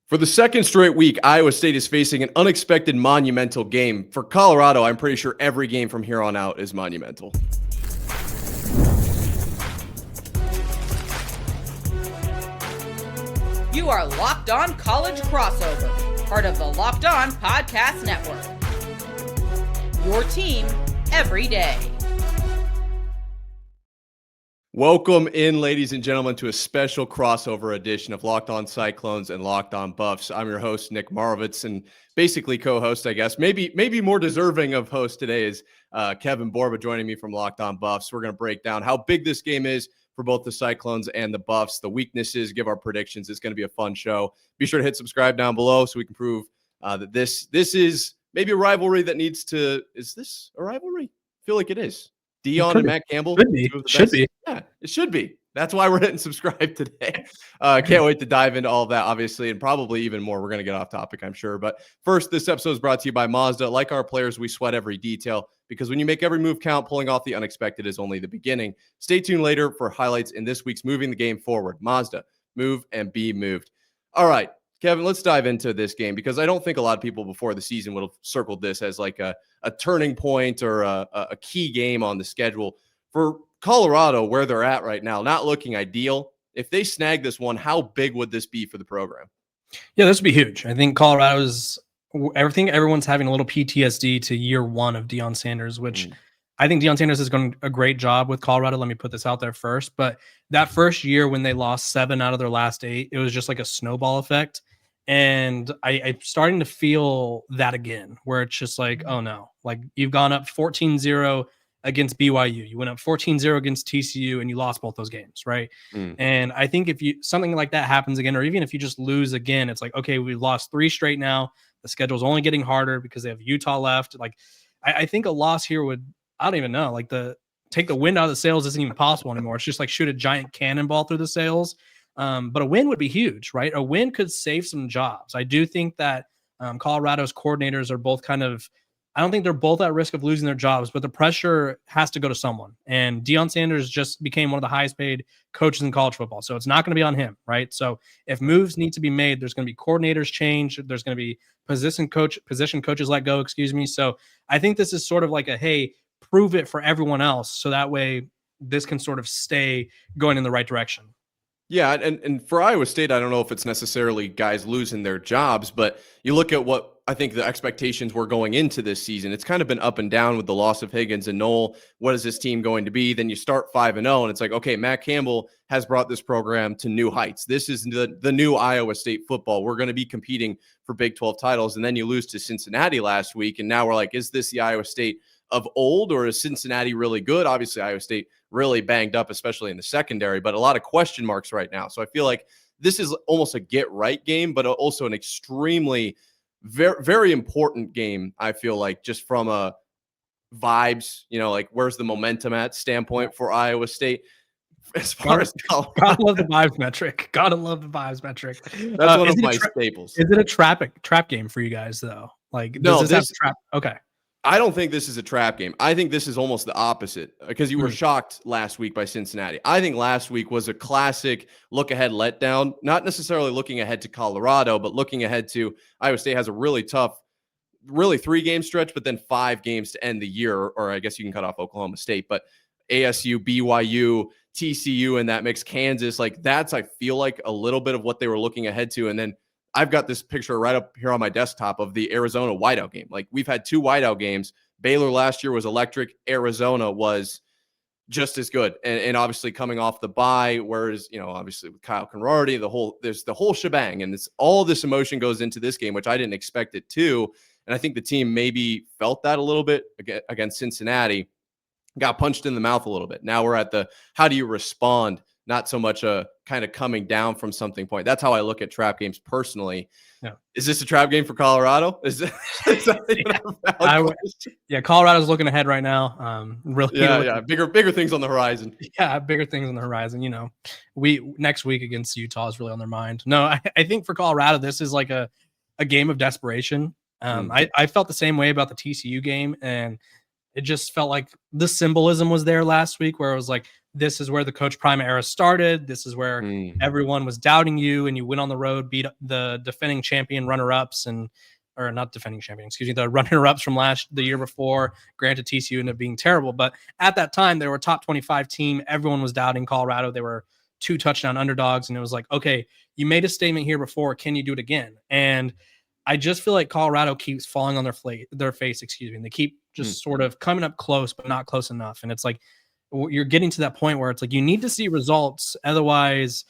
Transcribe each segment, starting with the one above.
For the second straight week, Iowa State is facing an unexpected monumental game. For Colorado, I'm pretty sure every game from here on out is monumental. You are Locked On College Crossover, part of the Locked On Podcast Network. Your team every day. Welcome in, ladies and gentlemen, to a special crossover edition of Locked On Cyclones and Locked On Buffs. I'm your host, Nick Marovets, and basically co-host, I guess. Maybe more deserving of host today is Kevin Borba joining me from Locked On Buffs. We're going to break down how big this game is for both the Cyclones and the Buffs, the weaknesses, give our predictions. It's going to be a fun show. Be sure to hit subscribe down below so we can prove that this is maybe a rivalry that needs to – is this a rivalry? I feel like it is. Deion and Matt Campbell. Should be. Yeah, it should be. That's why we're hitting subscribe today. Can't wait to dive into all of that, obviously, and probably even more. We're going to get off topic, I'm sure. But first, this episode is brought to you by Mazda. Like our players, we sweat every detail because when you make every move count, pulling off the unexpected is only the beginning. Stay tuned later for highlights in this week's Moving the Game Forward. Mazda, move and be moved. All right, Kevin, let's dive into this game because I don't think a lot of people before the season would have circled this as like a turning point or a key game on the schedule. For Colorado, where they're at right now, not looking ideal. If they snag this one, how big would this be for the program? Yeah, this would be huge. I think Colorado's everyone's having a little PTSD to year one of Deion Sanders, which I think Deion Sanders has done a great job with Colorado. Let me put this out there first. But that first year when they lost 7 out of their last 8, it was just like a snowball effect. And I'm starting to feel that again, where it's just like, oh no, like you've gone up 14-0 against BYU. You went up 14-0 against TCU and you lost both those games, right? And I think if something like that happens again, or even if you just lose again, it's like, okay, we lost 3 straight now. The schedule's only getting harder because they have Utah left. Like, I think a loss here would, I don't even know, like take the wind out of the sails isn't even possible anymore. It's just like shoot a giant cannonball through the sails. But a win would be huge, right? A win could save some jobs. I do think that Colorado's coordinators are both I don't think they're both at risk of losing their jobs, but the pressure has to go to someone. And Deion Sanders just became one of the highest paid coaches in college football. So it's not going to be on him, right? So if moves need to be made, there's going to be coordinators change. There's going to be position coaches let go, So I think this is sort of like hey, prove it for everyone else. So that way this can sort of stay going in the right direction. Yeah, and for Iowa State, I don't know if it's necessarily guys losing their jobs, but you look at what I think the expectations were going into this season. It's kind of been up and down with the loss of Higgins and Knoll. What is this team going to be? Then you start 5-0, and it's like, okay, Matt Campbell has brought this program to new heights. This is the new Iowa State football. We're going to be competing for Big 12 titles, and then you lose to Cincinnati last week, and now we're like, is this the Iowa State of old, or is Cincinnati really good? Obviously, Iowa State really banged up, especially in the secondary, but a lot of question marks right now. So I feel like this is almost a get-right game, but also an extremely, very, very important game, I feel like, just from a vibes, like where's the momentum at standpoint for Iowa State. As far as Colorado. Gotta love the vibes metric. Gotta love the vibes metric. That's one of my staples. Is it a trap game for you guys, though? Like, no, this have trap? Okay. I don't think this is a trap game. I think this is almost the opposite because you were shocked last week by Cincinnati. I think last week was a classic look-ahead letdown, not necessarily looking ahead to Colorado, but looking ahead to Iowa State has a really tough, really 3-game stretch, but then 5 games to end the year, or I guess you can cut off Oklahoma State, but ASU, BYU, TCU in that mix, Kansas, like that's, I feel like, a little bit of what they were looking ahead to. And then I've got this picture right up here on my desktop of the Arizona whiteout game. Like we've had 2 whiteout games. Baylor last year was electric. Arizona was just as good. And obviously coming off the bye, whereas, obviously with Kyle Conrarty, there's the whole shebang. And all this emotion goes into this game, which I didn't expect it to. And I think the team maybe felt that a little bit against Cincinnati, got punched in the mouth a little bit. Now we're at how do you respond? Not so much a kind of coming down from something point. That's how I look at trap games personally. Yeah. Is this a trap game for Colorado? Colorado's looking ahead right now. Bigger things on the horizon. Yeah, bigger things on the horizon. Next week against Utah is really on their mind. No, I think for Colorado, this is like a game of desperation. I felt the same way about the TCU game, and it just felt like the symbolism was there last week where it was like, this is where the Coach Prime era started. This is where everyone was doubting you, and you went on the road, beat the defending champion runner-ups or not defending champion, excuse me, the runner-ups from the year before. Granted, TCU ended up being terrible, but at that time, they were a top 25 team. Everyone was doubting Colorado. They were 2 touchdown underdogs, and it was like, okay, you made a statement here before. Can you do it again? And I just feel like Colorado keeps falling on their face, excuse me. And they keep just sort of coming up close, but not close enough. And it's like, you're getting to that point where it's like, you need to see results. Otherwise,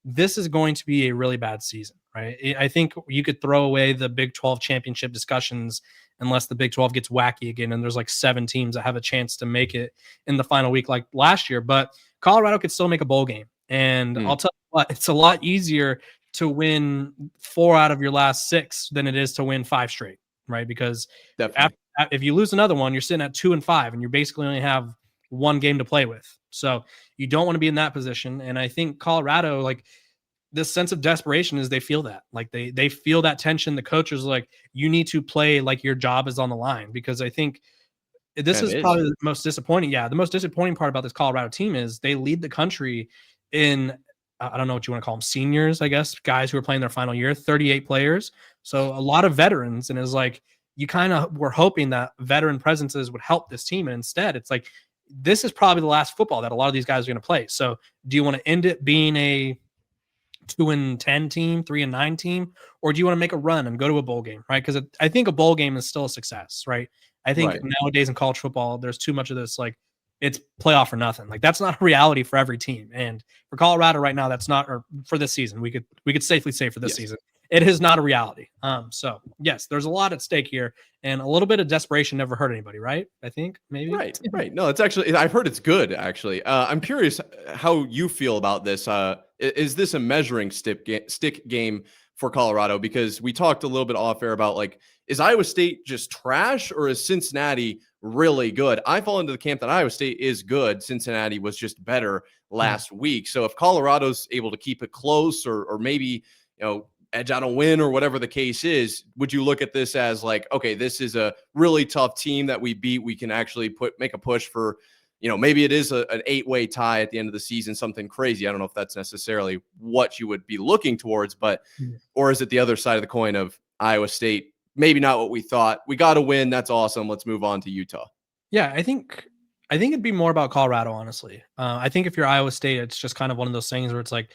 this is going to be a really bad season, right? I think you could throw away the Big 12 championship discussions unless the Big 12 gets wacky again. And there's like 7 teams that have a chance to make it in the final week like last year. But Colorado could still make a bowl game. And I'll tell you what, it's a lot easier to win 4 out of your last 6 than it is to win 5 straight, right? Because if you lose another one, you're sitting at 2-5, and you basically only have 1 game to play with. So you don't want to be in that position. And I think Colorado, like, this sense of desperation is they feel that. Like, they feel that tension. The coaches are like, you need to play like your job is on the line, because I think this is probably the most disappointing. Yeah, the most disappointing part about this Colorado team is they lead the country in I don't know what you want to call them, seniors, I guess, guys who are playing their final year, 38 players. So a lot of veterans. And it's like, you kind of were hoping that veteran presences would help this team. And instead, it's like, this is probably the last football that a lot of these guys are going to play. So do you want to end it being a 2-10 team, 3-9 team, or do you want to make a run and go to a bowl game, right? Because I think a bowl game is still a success, right? I think nowadays in college football, there's too much of this, like, it's playoff or nothing. Like, that's not a reality for every team. And for Colorado right now, that's not, or for this season, we could safely say for this season, it is not a reality. So yes, there's a lot at stake here, and a little bit of desperation never hurt anybody, right? I think maybe. Right. No, it's actually, I've heard it's good, actually. I'm curious how you feel about this. Is this a measuring stick game for Colorado? Because we talked a little bit off air about, like, is Iowa State just trash, or is Cincinnati really good? I fall into the camp that Iowa State is good. Cincinnati was just better last week. So if Colorado's able to keep it close, or maybe, edge out a win, or whatever the case is, would you look at this as like, okay, this is a really tough team that we beat. We can actually make a push for, maybe it is an 8-way tie at the end of the season, something crazy. I don't know if that's necessarily what you wowould be looking towards, but, or is it the other side of the coin of Iowa State? Maybe not what we thought. We got to win. That's awesome. Let's move on to Utah. Yeah, I think it'd be more about Colorado, honestly. I think if you're Iowa State, it's just kind of one of those things where it's like,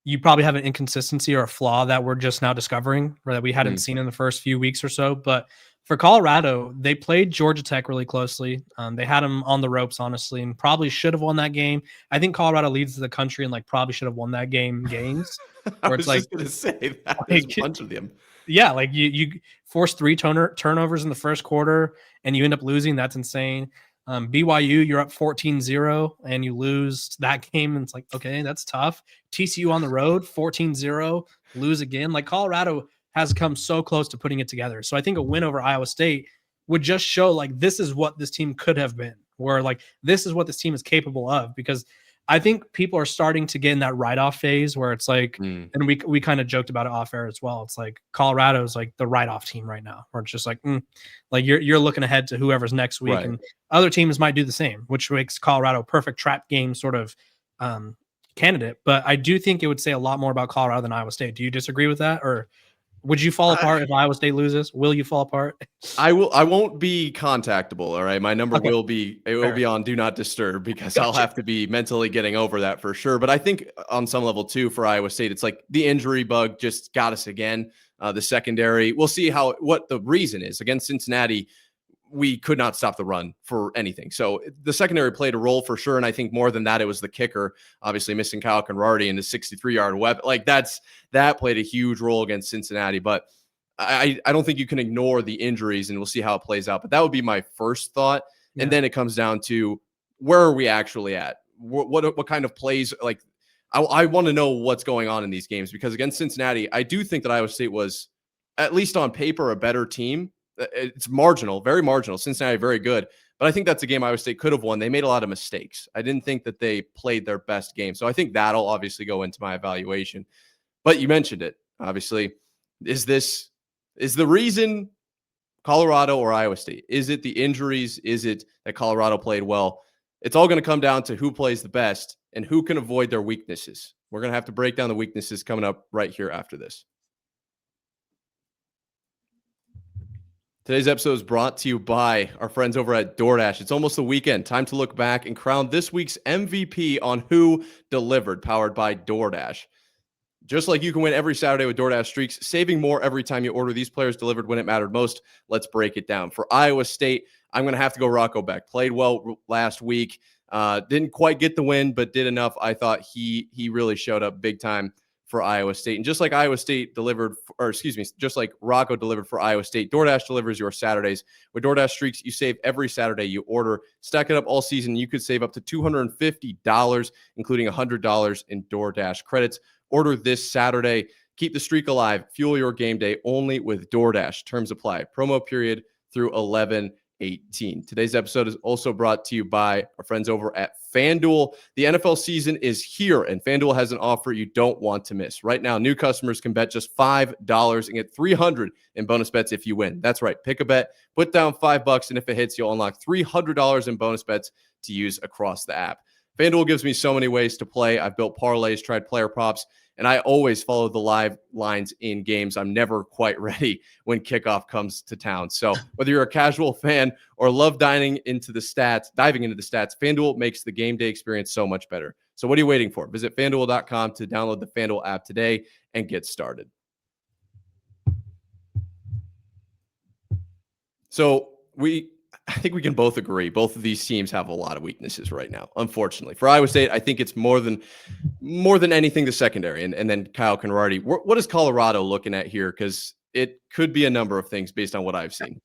you probably have an inconsistency or a flaw that we're just now discovering, or that we hadn't seen in the first few weeks or so. But for Colorado, they played Georgia Tech really closely. They had them on the ropes, honestly, and probably should have won that game. I think Colorado leads the country and, like, probably should have won that games. I was just going to say that. There's a bunch of them. Yeah, like you force 3 turnovers in the first quarter and you end up losing. That's insane. BYU, you're up 14-0 and you lose that game. And it's like, okay, that's tough. TCU on the road, 14-0, lose again. Like, Colorado has come so close to putting it together. So I think a win over Iowa State would just show, like, this is what this team could have been, or, like, this is what this team is capable of. Because I think people are starting to get in that write-off phase where it's like, and we kind of joked about it off air as well. It's like Colorado's like the write-off team right now, where it's just like, like you're looking ahead to whoever's next week, and other teams might do the same, which makes Colorado a perfect trap game sort of candidate. But I do think it would say a lot more about Colorado than Iowa State. Do you disagree with that, or would you fall apart if Iowa State loses? Will you fall apart? I won't be contactable. All right. My number will be on do not disturb, because I'll have to be mentally getting over that for sure. But I think on some level too, for Iowa State, it's like the injury bug just got us again. The secondary, we'll see what the reason is. Against Cincinnati, we could not stop the run for anything. So the secondary played a role for sure. And I think more than that, it was the kicker, obviously missing Kyle Conradi and his 63-yard weapon. Like, that played a huge role against Cincinnati. But I don't think you can ignore the injuries, and we'll see how it plays out. But that would be my first thought. Yeah. And then it comes down to, where are we actually at? What kind of plays? Like, I want to know what's going on in these games, because against Cincinnati, I do think that Iowa State was, at least on paper, a better team. It's marginal, very marginal. Cincinnati, very good. But I think that's a game Iowa State could have won. They made a lot of mistakes. I didn't think that they played their best game. So I think that'll obviously go into my evaluation. But you mentioned it, obviously. Is the reason Colorado or Iowa State? Is it the injuries? Is it that Colorado played well? It's all going to come down to who plays the best and who can avoid their weaknesses. We're going to have to break down the weaknesses coming up right here after this. Today's episode is brought to you by our friends over at DoorDash. It's almost the weekend. Time to look back and crown this week's MVP on Who Delivered, powered by DoorDash. Just like you can win every Saturday with DoorDash Streaks, saving more every time you order. These players delivered when it mattered most. Let's break it down. For Iowa State, I'm going to have to go Rocco Beck. Played well last week. Didn't quite get the win, but did enough. I thought he really showed up big time for Iowa State. And just like Iowa State delivered, just like Rocco delivered for Iowa State, DoorDash delivers your Saturdays. With DoorDash Streaks, you save every Saturday you order. Stack it up all season. You could save up to $250, including $100 in DoorDash credits. Order this Saturday. Keep the streak alive. Fuel your game day only with DoorDash. Terms apply. Promo period through 11/18. Today's episode is also brought to you by our friends over at FanDuel. The NFL season is here, and FanDuel has an offer you don't want to miss. Right now, new customers can bet just $5 and get $300 in bonus bets if you win. That's right. Pick a bet, put down $5, and if it hits, you'll unlock $300 in bonus bets to use across the app. FanDuel gives me so many ways to play. I've built parlays, tried player props, and I always follow the live lines in games. I'm never quite ready when kickoff comes to town. So whether you're a casual fan or love diving into the stats, FanDuel makes the game day experience so much better. So what are you waiting for? Visit FanDuel.com to download the FanDuel app today and get started. So I think we can both agree both of these teams have a lot of weaknesses right now, unfortunately. For Iowa State, I think it's more than anything the secondary, and then Kyle Conradi. What is Colorado looking at here? Because it could be a number of things based on what I've seen.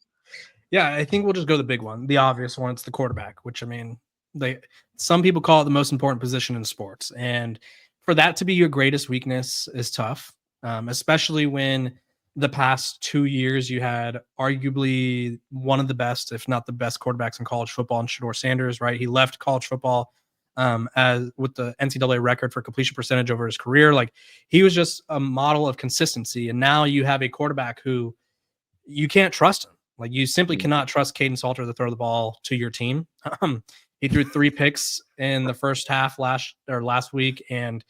Yeah, I think we'll just go the big one, the obvious one. It's the quarterback, which, I mean, some people call it the most important position in sports. And for that to be your greatest weakness is tough, especially when the past 2 years you had arguably one of the best, if not the best, quarterbacks in college football in Shedeur Sanders, right? He left college football as with the NCAA record for completion percentage over his career. Like, he was just a model of consistency. And now you have a quarterback who you can't trust him. Like, you simply cannot trust Caden Salter to throw the ball to your team. He threw 3 picks in the first half last week. And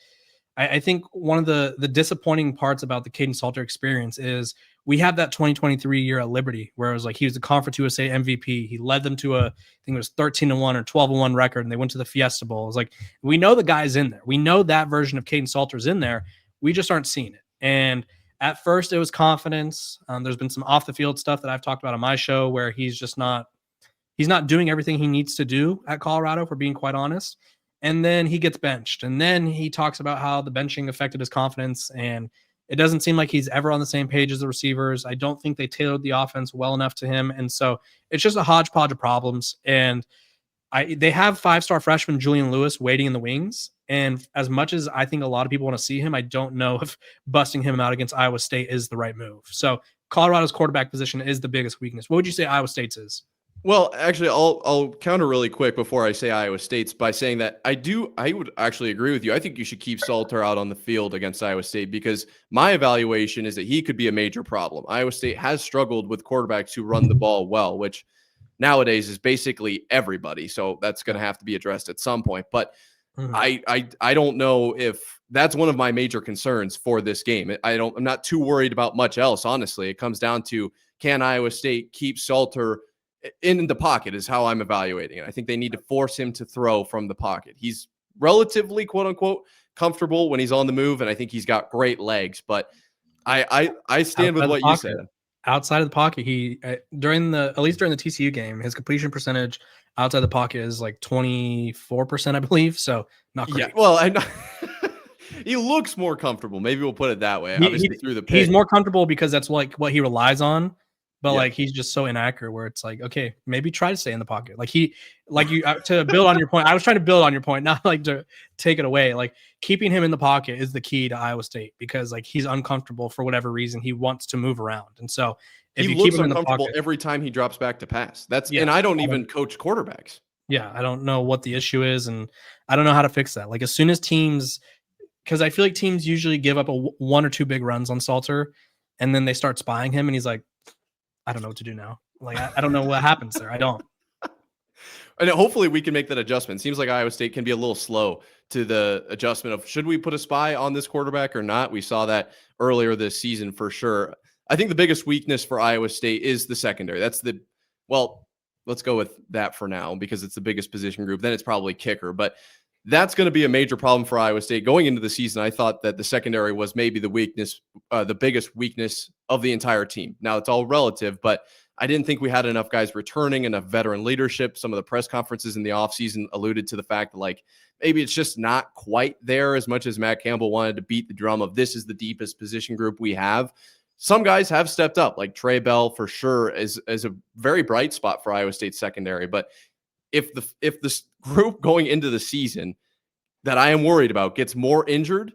I think one of the disappointing parts about the Caden Salter experience is we had that 2023 year at Liberty where it was like he was the Conference USA MVP. He led them to I think it was 13-1 or 12-1 record, and they went to the Fiesta Bowl. It was like, we know the guy's in there. We know that version of Caden Salter's in there. We just aren't seeing it. And at first it was confidence. There's been some off the field stuff that I've talked about on my show where he's not doing everything he needs to do at Colorado, for being quite honest. And then he gets benched. And then he talks about how the benching affected his confidence. And it doesn't seem like he's ever on the same page as the receivers. I don't think they tailored the offense well enough to him. And so it's just a hodgepodge of problems. And they have 5-star freshman Julian Lewis waiting in the wings. And as much as I think a lot of people want to see him, I don't know if busting him out against Iowa State is the right move. So Colorado's quarterback position is the biggest weakness. What would you say Iowa State's is? Well, actually, I'll counter really quick before I say Iowa State's by saying that I would actually agree with you. I think you should keep Salter out on the field against Iowa State because my evaluation is that he could be a major problem. Iowa State has struggled with quarterbacks who run the ball well, which nowadays is basically everybody. So that's going to have to be addressed at some point. But I don't know if that's one of my major concerns for this game. I'm not too worried about much else, honestly. It comes down to, can Iowa State keep Salter in the pocket is how I'm evaluating it. I think they need to force him to throw from the pocket. He's relatively, quote unquote, comfortable when he's on the move, and I think he's got great legs. But I stand with what you said. Outside of the pocket, he at least during the TCU game, his completion percentage outside the pocket is like 24%, I believe. So not great. Yeah, well, he looks more comfortable. Maybe we'll put it that way. Obviously, through the pit. He's more comfortable because that's like what he relies on. But like, he's just so inaccurate where it's like, okay, maybe try to stay in the pocket. To build on your point, I was trying to build on your point, not like to take it away. Like, keeping him in the pocket is the key to Iowa State because like he's uncomfortable for whatever reason. He wants to move around. And so if you keep him in the pocket every time he drops back to pass, and I don't even coach quarterbacks. Yeah. I don't know what the issue is. And I don't know how to fix that. Like, as soon as teams, because I feel like teams usually give up 1 or 2 big runs on Salter and then they start spying him and he's like, I don't know what to do now. Like, I don't know what happens there. I don't. And hopefully we can make that adjustment. Seems like Iowa State can be a little slow to the adjustment of should we put a spy on this quarterback or not. We saw that earlier this season for sure. I think the biggest weakness for Iowa State is the secondary. Let's go with that for now because it's the biggest position group. Then it's probably kicker, but that's going to be a major problem for Iowa State going into the season. I thought that the secondary was maybe the biggest weakness of the entire team. Now it's all relative, but I didn't think we had enough guys returning, enough veteran leadership. Some of the press conferences in the offseason alluded to the fact that like maybe it's just not quite there as much as Matt Campbell wanted to beat the drum of this is the deepest position group we have. Some guys have stepped up, like Trey Bell for sure is a very bright spot for Iowa State secondary. But if this group going into the season that I am worried about gets more injured,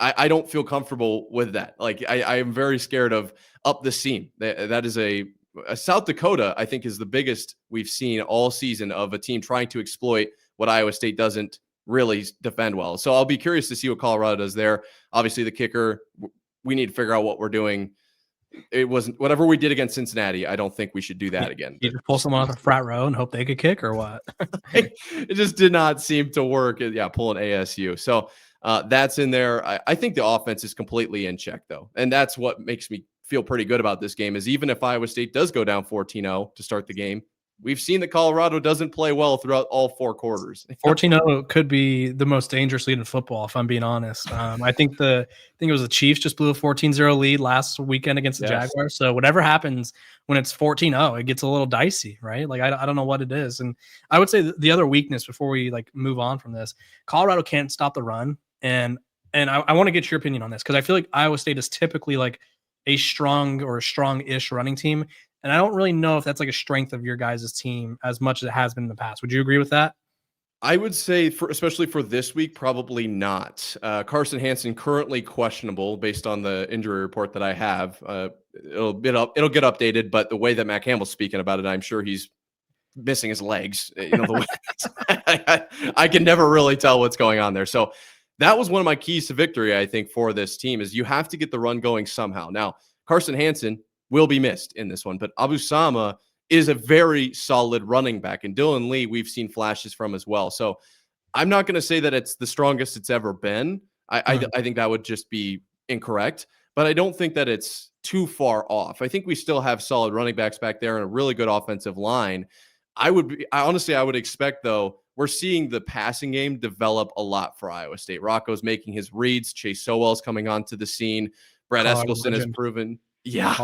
I don't feel comfortable with that. Like I am very scared of up the seam. That is a South Dakota, I think, is the biggest we've seen all season of a team trying to exploit what Iowa State doesn't really defend well. So I'll be curious to see what Colorado does there. Obviously, the kicker, we need to figure out what we're doing. It wasn't whatever we did against Cincinnati. I don't think we should do that again. You just pull someone off the frat row and hope they could kick or what? It just did not seem to work. Yeah, pulling ASU. So that's in there. I think the offense is completely in check, though. And that's what makes me feel pretty good about this game is even if Iowa State does go down 14-0 to start the game, we've seen that Colorado doesn't play well throughout all four quarters. 14-0 could be the most dangerous lead in football, if I'm being honest. I think it was the Chiefs just blew a 14-0 lead last weekend against the Jaguars. So whatever happens when it's 14-0, it gets a little dicey, right? Like I don't know what it is. And I would say the other weakness before we like move on from this, Colorado can't stop the run. And I want to get your opinion on this because I feel like Iowa State is typically like a strong or a strong-ish running team. And I don't really know if that's like a strength of your guys' team as much as it has been in the past. Would you agree with that? I would say, especially for this week, probably not. Carson Hansen currently questionable based on the injury report that I have. It'll get updated, but the way that Matt Campbell's speaking about it, I'm sure he's missing his legs. The way I can never really tell what's going on there. So that was one of my keys to victory, I think, for this team is you have to get the run going somehow. Now, Carson Hansen will be missed in this one, but Abu Sama is a very solid running back, and Dylan Lee we've seen flashes from as well. So I'm not going to say that it's the strongest it's ever been. I think that would just be incorrect, but I don't think that it's too far off. I think we still have solid running backs back there and a really good offensive line. I would expect, though, we're seeing the passing game develop a lot for Iowa State. Rocco's making his reads. Chase Sowell's coming onto the scene. Brett Eskelson has proven. Yeah.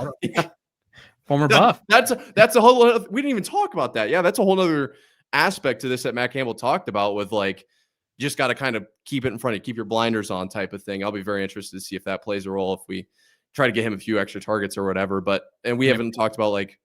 Former Buff. That's a whole other, we didn't even talk about that. Yeah, that's a whole other aspect to this that Matt Campbell talked about with like, you just got to kind of keep it in front of you, keep your blinders on type of thing. I'll be very interested to see if that plays a role if we try to get him a few extra targets or whatever. And we haven't talked about like,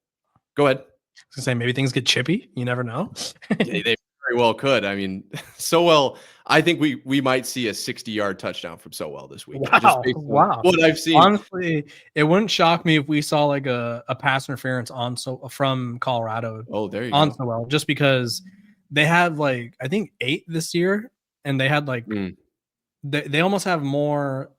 go ahead. I was gonna say maybe things get chippy. You never know. They very well could. I mean, Sowell, I think we might see a 60-yard touchdown from Sowell this week. Wow. What I've seen. Honestly, it wouldn't shock me if we saw like a pass interference from Colorado. Oh, there you go. Sowell, just because they had like I think 8 this year, and they had like they almost have more.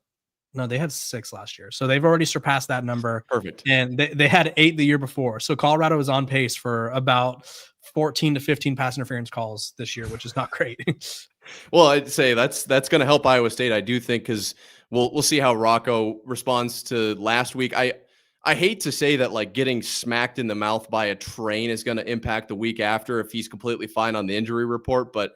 No, they had 6 last year. So they've already surpassed that number. Perfect. And they had 8 the year before. So Colorado is on pace for about 14 to 15 pass interference calls this year, which is not great. Well, I'd say that's going to help Iowa State, I do think, because we'll see how Rocco responds to last week. I hate to say that like getting smacked in the mouth by a train is going to impact the week after if he's completely fine on the injury report. But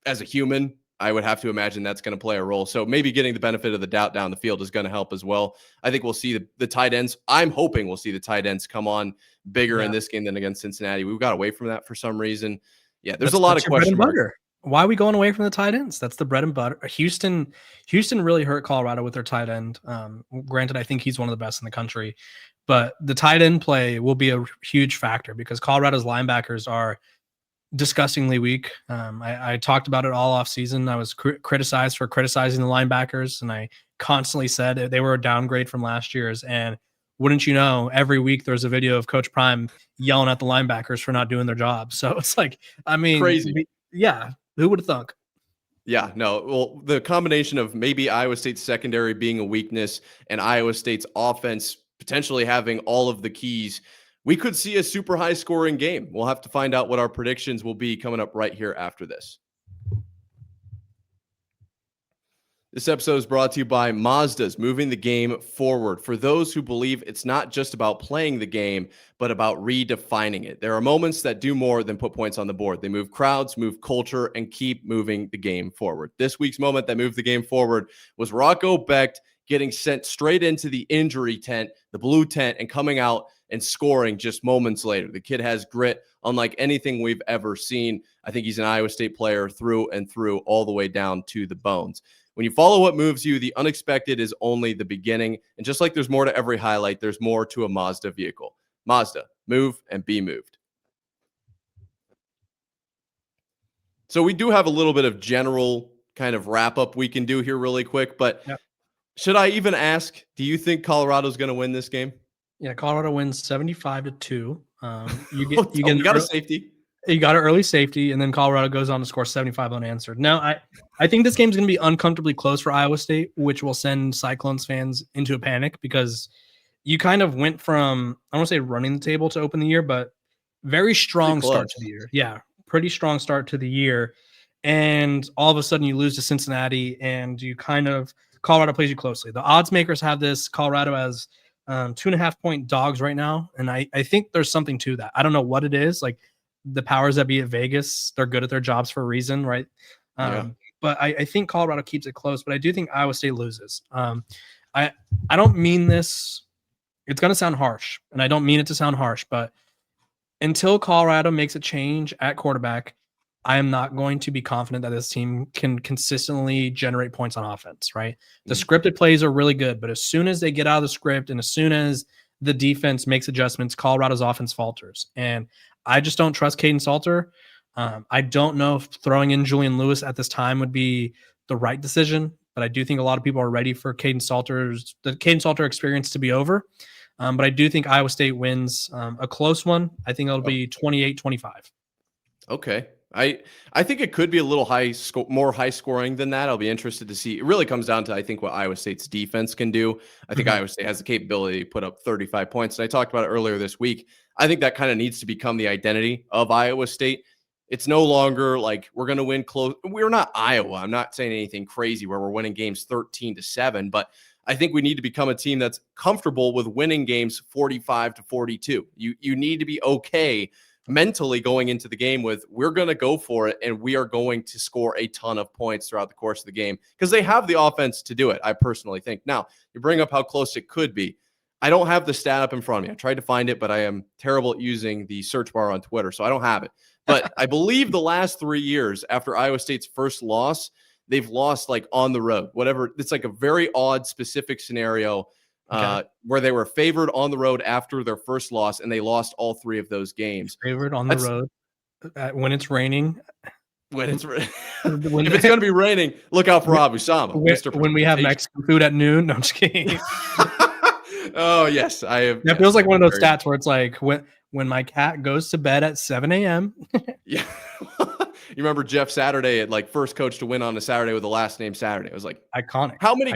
as a human, I would have to imagine that's going to play a role. So maybe getting the benefit of the doubt down the field is going to help as well. I think we'll see the tight ends. I'm hoping we'll see the tight ends come on bigger in this game than against Cincinnati. We got away from that for some reason. Yeah, there's a lot of question marks. Why are we going away from the tight ends? That's the bread and butter. Houston really hurt Colorado with their tight end. Granted, I think he's one of the best in the country, but the tight end play will be a huge factor because Colorado's linebackers are disgustingly weak. I talked about it all off season. I was criticized for criticizing the linebackers, and I constantly said they were a downgrade from last year's. And wouldn't you know, every week there's a video of Coach Prime yelling at the linebackers for not doing their job. So it's like, I mean, crazy. Yeah, who would have thunk? Yeah, no. Well, the combination of maybe Iowa State's secondary being a weakness and Iowa State's offense potentially having all of the keys we could see a super high scoring game. We'll have to find out what our predictions will be coming up right here after this. This episode is brought to you by Mazda's, moving the game forward. For those who believe it's not just about playing the game, but about redefining it. There are moments that do more than put points on the board. They move crowds, move culture, and keep moving the game forward. This week's moment that moved the game forward was Rocco Becht getting sent straight into the injury tent, the blue tent, and coming out and scoring just moments later. The kid has grit unlike anything we've ever seen. I think he's an Iowa State player through and through, all the way down to the bones. When you follow what moves you, the unexpected is only the beginning. And just like there's more to every highlight, there's more to a Mazda vehicle. Mazda, move and be moved. So we do have a little bit of general kind of wrap up we can do here really quick, but should I even ask, do you think Colorado's going to win this game? Yeah, Colorado wins 75-2. You got a safety. You got an early safety, and then Colorado goes on to score 75 unanswered. Now, I think this game's going to be uncomfortably close for Iowa State, which will send Cyclones fans into a panic because you kind of went from, I don't want to say running the table to open the year, but very strong start to the year. Yeah, pretty strong start to the year. And all of a sudden you lose to Cincinnati, and Colorado plays you closely. The odds makers have this Colorado as 2.5-point dogs right now, and I think there's something to that. I don't know what it is. Like, the powers that be at Vegas, they're good at their jobs for a reason, right? But I think Colorado keeps it close, but I do think Iowa State loses. I don't mean this. It's going to sound harsh, and I don't mean it to sound harsh, but until Colorado makes a change at quarterback, I am not going to be confident that this team can consistently generate points on offense, right? The scripted plays are really good, but as soon as they get out of the script and as soon as the defense makes adjustments, Colorado's offense falters. And I just don't trust Caden Salter. I don't know if throwing in Julian Lewis at this time would be the right decision, but I do think a lot of people are ready for the Caden Salter experience to be over. But I do think Iowa State wins a close one. I think it'll be 28-25. Okay. I think it could be a little more high scoring than that. I'll be interested to see. It really comes down to, I think, what Iowa State's defense can do. I think Iowa State has the capability to put up 35 points. And I talked about it earlier this week. I think that kind of needs to become the identity of Iowa State. It's no longer like we're going to win close. We're not Iowa. I'm not saying anything crazy where we're winning games 13-7, but I think we need to become a team that's comfortable with winning games 45-42. You need to be okay mentally going into the game with, we're going to go for it and we are going to score a ton of points throughout the course of the game because they have the offense to do it, I personally think. Now, you bring up how close it could be. I don't have the stat up in front of me. I tried to find it, but I am terrible at using the search bar on Twitter, so I don't have it. But I believe the last 3 years after Iowa State's first loss, they've lost like on the road, whatever. It's like a very odd specific scenario where they were favored on the road after their first loss, and they lost all 3 of those games. Favored on the road when it's raining. If it's going to be raining, look out for Abu Sama. When we have Mexican food at noon. No, I'm just kidding. Oh, yes. I have. That feels like one of those stats where it's like when my cat goes to bed at 7 a.m. Yeah. You remember Jeff Saturday at like first coach to win on a Saturday with the last name Saturday. It was like iconic. How many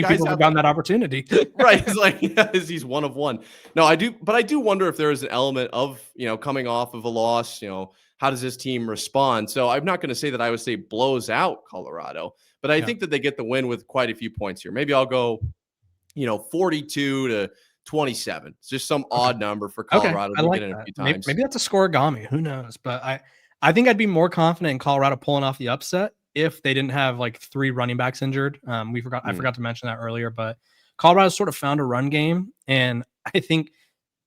people have gotten that opportunity? Right. It's like, he's one of one. No, I do. But I do wonder if there is an element of, coming off of a loss, how does this team respond? So I'm not going to say that Iowa State blows out Colorado, but I think that they get the win with quite a few points here. Maybe I'll go, 42-27. It's just some odd number for Colorado to get in a few times. Maybe that's a scoregami. Who knows? But I think I'd be more confident in Colorado pulling off the upset if they didn't have like 3 running backs injured. I forgot to mention that earlier, but Colorado sort of found a run game, and I think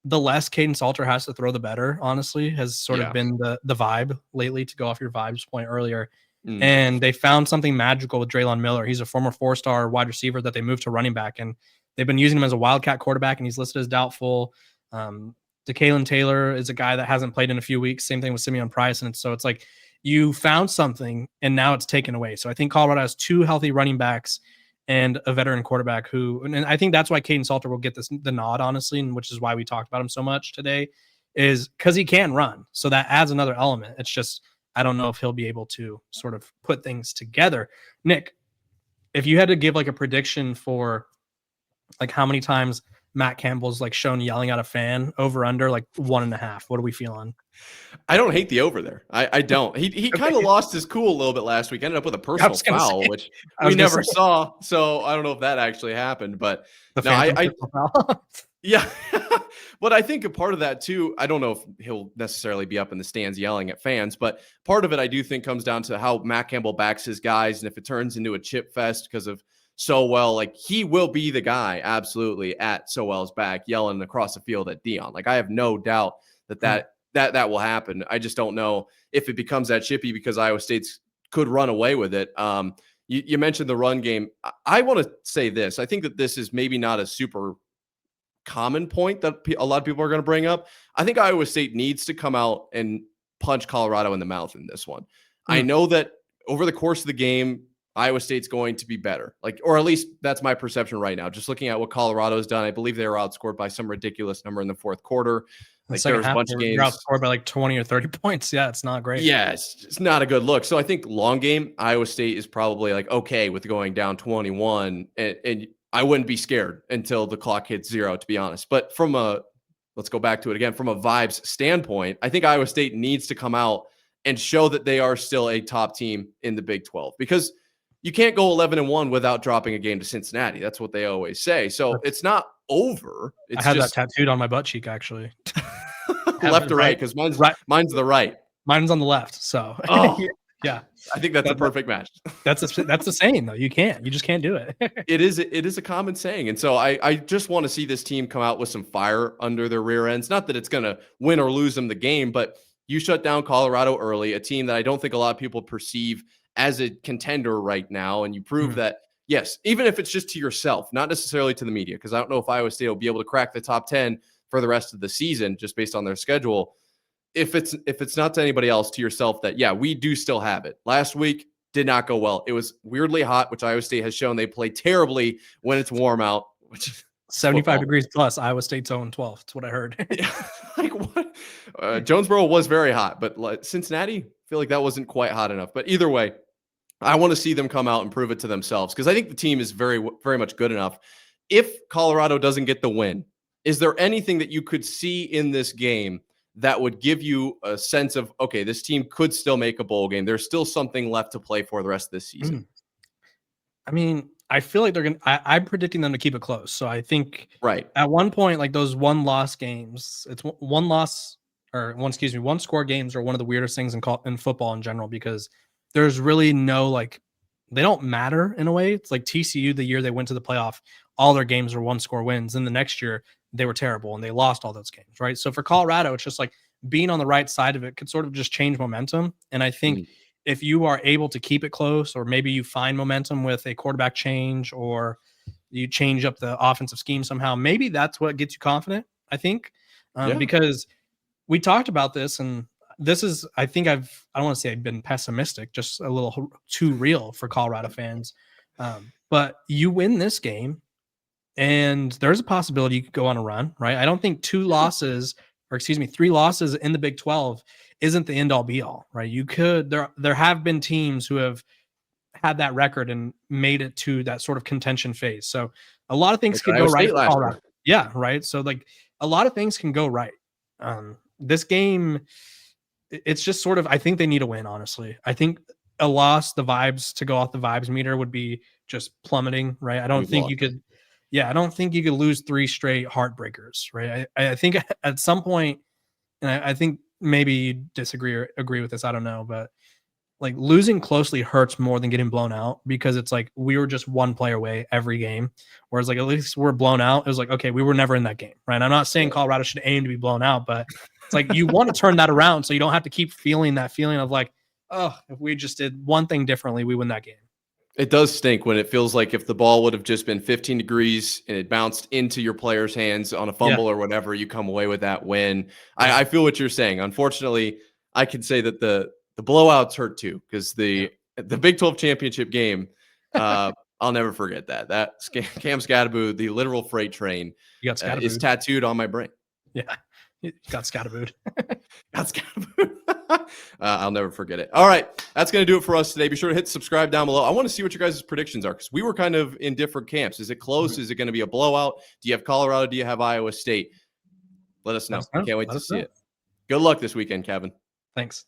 the less Caden Salter has to throw, the better, honestly, has sort of been the vibe lately, to go off your vibes point earlier. And they found something magical with Draylon Miller. He's a former 4-star wide receiver that they moved to running back, and they've been using him as a wildcat quarterback, and he's listed as doubtful. DeKalen Taylor is a guy that hasn't played in a few weeks. Same thing with Simeon Price. And so it's like you found something and now it's taken away. So I think Colorado has 2 healthy running backs and a veteran quarterback and I think that's why Caden Salter will get the nod, honestly, and which is why we talked about him so much today, is because he can run. So that adds another element. It's just, I don't know if he'll be able to sort of put things together. Nick, if you had to give like a prediction for like how many times Matt Campbell's like shown yelling at a fan, over under like 1.5. What are we feeling? I don't hate the over there. I don't. He kind of lost his cool a little bit last week. Ended up with a personal foul, which we never saw. So I don't know if that actually happened. But yeah. But I think a part of that too, I don't know if he'll necessarily be up in the stands yelling at fans, but part of it I do think comes down to how Matt Campbell backs his guys. And if it turns into a chip fest because of Sowell, like he will be the guy absolutely at Sowell's back yelling across the field at Deion. Like I have no doubt that will happen. I just don't know if it becomes that chippy because Iowa State's could run away with it. You mentioned the run game. I want to say this. I think that this is maybe not a super common point that a lot of people are going to bring up. I think Iowa State needs to come out and punch Colorado in the mouth in this one. I know that over the course of the game, Iowa State's going to be better, or at least that's my perception right now. Just looking at what Colorado's done, I believe they were outscored by some ridiculous number in the fourth quarter. Like there was a bunch of games outscored by like 20 or 30 points. Yeah, it's not great. Yeah, it's not a good look. So I think long game, Iowa State is probably like okay with going down 21, and I wouldn't be scared until the clock hits 0, to be honest. But let's go back to it again, from a vibes standpoint, I think Iowa State needs to come out and show that they are still a top team in the Big 12, because you can't go 11-1 without dropping a game to Cincinnati. That's what they always say. So it's not over. I had that tattooed on my butt cheek, actually. Left or right? Because mine's the right. Mine's on the left. So yeah, I think that's a perfect match. That's the saying though. You just can't do it. It is a common saying. And so I just want to see this team come out with some fire under their rear ends. Not that it's going to win or lose them the game, but you shut down Colorado early, a team that I don't think a lot of people perceive as a contender right now. And you prove that, yes, even if it's just to yourself, not necessarily to the media, because I don't know if Iowa State will be able to crack the top 10 for the rest of the season just based on their schedule. If it's not to anybody else, to yourself, that, yeah, we do still have it. Last week did not go well. It was weirdly hot, which Iowa State has shown they play terribly when it's warm out, which 75 degrees plus. Iowa State's 0-12. That's what I heard. Yeah, like what? Jonesboro was very hot, but like Cincinnati, I feel like that wasn't quite hot enough. But either way, I want to see them come out and prove it to themselves, because I think the team is very, very much good enough. If Colorado doesn't get the win, is there anything that you could see in this game that would give you a sense of, okay, this team could still make a bowl game? There's still something left to play for the rest of this season. I mean, I feel like they're going to, I'm predicting them to keep it close. So I think at one point, like those one-loss games, it's one score games are one of the weirdest things in football in general, because there's really no, like, they don't matter in a way. It's like TCU, the year they went to the playoff, all their games were one-score wins. And the next year they were terrible and they lost all those games, right? So for Colorado, it's just like being on the right side of it could sort of just change momentum. And I think if you are able to keep it close, or maybe you find momentum with a quarterback change, or you change up the offensive scheme somehow, maybe that's what gets you confident, I think. Because we talked about this, and this is, I think I don't want to say I've been pessimistic, just a little too real for Colorado fans. But you win this game, and there's a possibility you could go on a run, right? I don't think 3 losses in the Big 12 isn't the end all be all, right? You could, there have been teams who have had that record and made it to that sort of contention phase. So a lot of things could go right. Yeah, right. So like a lot of things can go right. This game, it's just sort of, I think they need a win, honestly. I think a loss, the vibes, to go off the vibes meter would be just plummeting, right? I don't think you could lose 3 straight heartbreakers, right? I think at some point, and I think maybe you disagree or agree with this, I don't know, but like losing closely hurts more than getting blown out, because it's like we were just one player away every game. Whereas like at least we're blown out. It was like, okay, we were never in that game, right? And I'm not saying Colorado should aim to be blown out, but it's like you want to turn that around so you don't have to keep feeling that feeling of like, oh, if we just did one thing differently, we win that game. It does stink when it feels like if the ball would have just been 15 degrees and it bounced into your player's hands on a fumble or whatever, you come away with that win. I feel what you're saying. Unfortunately, I can say that the blowouts hurt too, because the Big 12 championship game, I'll never forget that. That Cam Scatterboo, the literal freight train, is tattooed on my brain. Yeah, got Scatterbooed. Got Scatterbooed. I'll never forget it. All right, that's going to do it for us today. Be sure to hit subscribe down below. I want to see what your guys' predictions are because we were kind of in different camps. Is it close? Is it going to be a blowout? Do you have Colorado? Do you have Iowa State? Let us know. I can't wait to see it. Good luck this weekend, Kevin. Thanks.